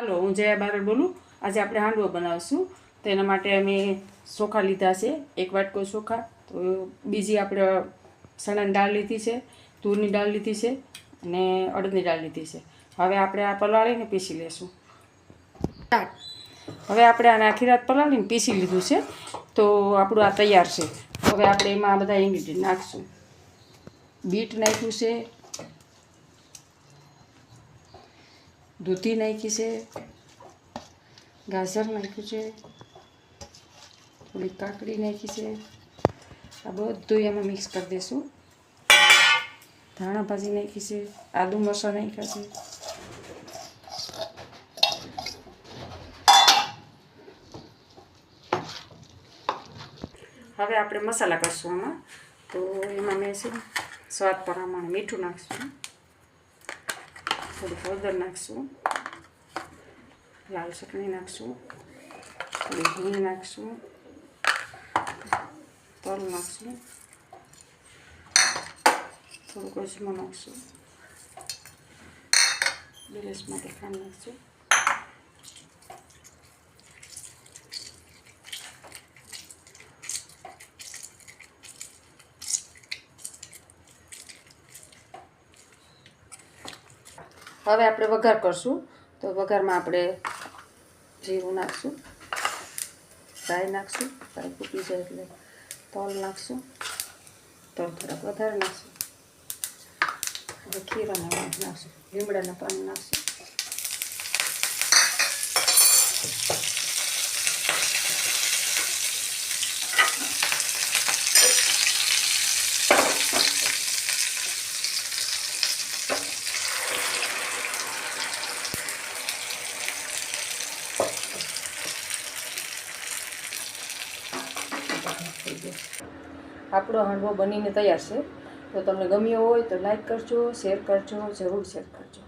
હાલો, હું જયા બારડ બોલું. આજે આપણે હાંડવો બનાવીશું. તો એના માટે અમે ચોખા લીધા છે, 1 વાટકો ચોખા. તો બીજી આપણે ચણાની દાળ લીધી છે, તુરની દાળ લીધી છે અને અડદની દાળ લીધી છે. હવે આપણે આ પલાળીને પીસી લેશું. હવે આપણે આને આખી રાત પલાળીને પીસી લીધું છે. તો આપણું આ તૈયાર છે. હવે આપણે એમાં આ બધા ઇન્ગ્રીડિયન્ટ નાખીશું. બીટ નાખ્યું છે, દૂધી નાખી છે, ગાજર નાખ્યું છે, થોડી કાકડી નાખી છે. આ બધું એમાં મિક્સ કરી દઈશું. ધાણા ભાજી નાખી છે, આદુ મરચાં નાખ્યા છે. હવે આપણે મસાલા કરશું આમાં. તો એમાં મેં છે સ્વાદ પ્રમાણે મીઠું નાખશું, થોડું હળદર નાખશું, લાલ ચટણી નાખશું, થોડી ઘી નાખશું, તલ નાખશું, થોડુંક અજમો નાખશું, બેલેન્સ માટે ખાંડ નાખશું. હવે આપણે વઘાર કરશું. તો વઘારમાં આપણે જીરું નાખશું, રાઈ નાખશું, રાઈ ફૂટી જાય એટલે તલ નાખશું, તલ થોડાક વધારે નાખશું. હવે ખીરાના નાખશું, લીમડાના પાન નાખશું. આપણો હાંડવો બનીને તૈયાર છે. તો તમને ગમ્યો હોય તો લાઈક કરજો, શેર કરજો, જરૂર શેર કરજો.